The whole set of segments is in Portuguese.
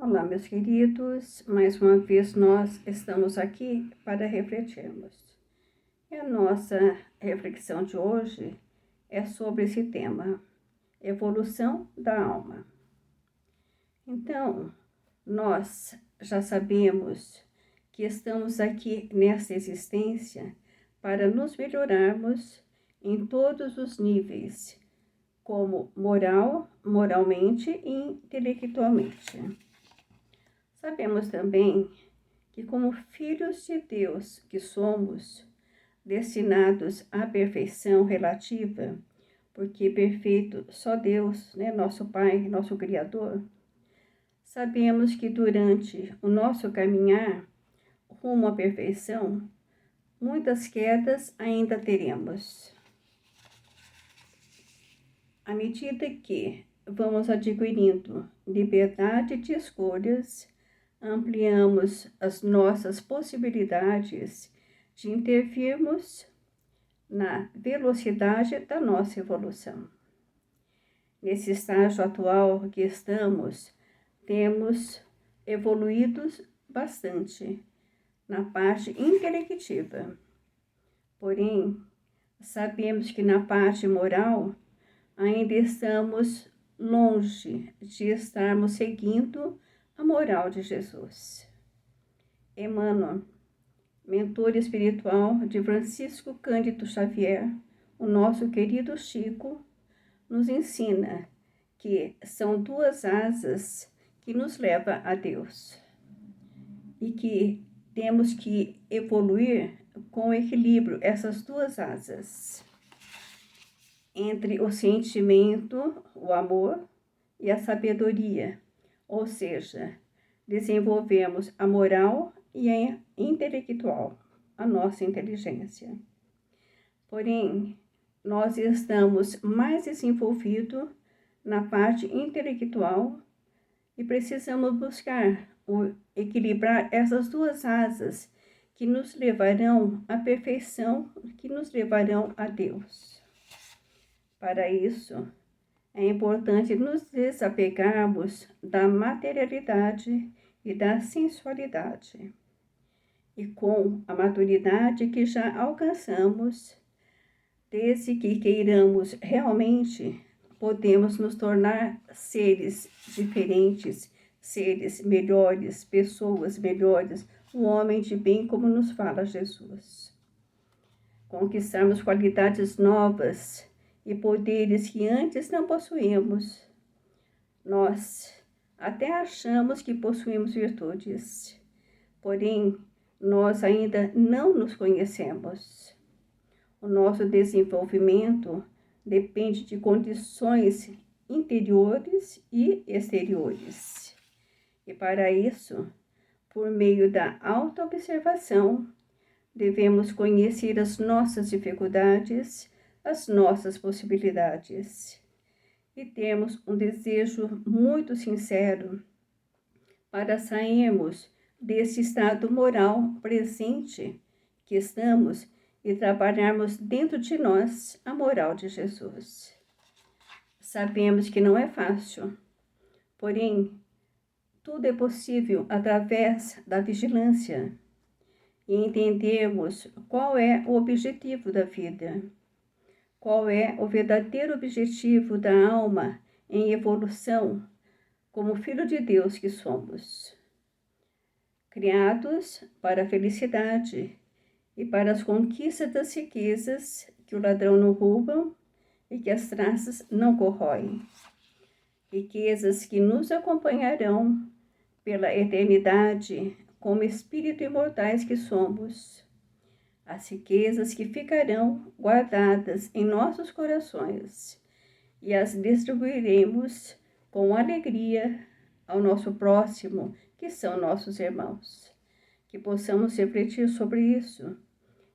Olá, meus queridos, mais uma vez nós estamos aqui para refletirmos. E a nossa reflexão de hoje é sobre esse tema, evolução da alma. Então, nós já sabemos que estamos aqui nessa existência para nos melhorarmos em todos os níveis, como moralmente e intelectualmente. Sabemos também que, como filhos de Deus que somos, destinados à perfeição relativa, porque perfeito só Deus, nosso Pai, nosso Criador, sabemos que durante o nosso caminhar rumo à perfeição, muitas quedas ainda teremos. À medida que vamos adquirindo liberdade de escolhas, ampliamos as nossas possibilidades de intervirmos na velocidade da nossa evolução. Nesse estágio atual que estamos, temos evoluído bastante na parte intelectiva. Porém, sabemos que na parte moral ainda estamos longe de estarmos seguindo a moral de Jesus. Emmanuel, mentor espiritual de Francisco Cândido Xavier, o nosso querido Chico, nos ensina que são duas asas que nos levam a Deus e que temos que evoluir com equilíbrio essas duas asas entre o sentimento, o amor e a sabedoria, ou seja, desenvolvemos a moral e a intelectual, a nossa inteligência. Porém, nós estamos mais desenvolvidos na parte intelectual e precisamos buscar equilibrar essas duas asas que nos levarão à perfeição, que nos levarão a Deus. Para isso, é importante nos desapegarmos da materialidade e da sensualidade. E com a maturidade que já alcançamos, desde que queiramos realmente, podemos nos tornar seres diferentes, seres melhores, pessoas melhores, um homem de bem, como nos fala Jesus. Conquistarmos qualidades novas e poderes que antes não possuímos. Nós até achamos que possuímos virtudes, porém, nós ainda não nos conhecemos. O nosso desenvolvimento depende de condições interiores e exteriores. E para isso, por meio da autoobservação, devemos conhecer as nossas dificuldades, as nossas possibilidades. E temos um desejo muito sincero para sairmos desse estado moral presente que estamos e trabalharmos dentro de nós a moral de Jesus. Sabemos que não é fácil, porém, tudo é possível através da vigilância e entendermos qual é o objetivo da vida. Qual é o verdadeiro objetivo da alma em evolução, como filho de Deus que somos? Criados para a felicidade e para as conquistas das riquezas que o ladrão não rouba e que as traças não corroem. Riquezas que nos acompanharão pela eternidade como espírito imortais que somos. As riquezas que ficarão guardadas em nossos corações e as distribuiremos com alegria ao nosso próximo, que são nossos irmãos. Que possamos refletir sobre isso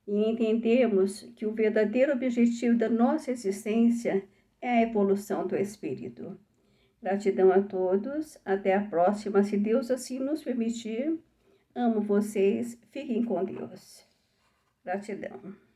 e entendermos que o verdadeiro objetivo da nossa existência é a evolução do espírito. Gratidão a todos, até a próxima, se Deus assim nos permitir. Amo vocês, fiquem com Deus. Gratidão.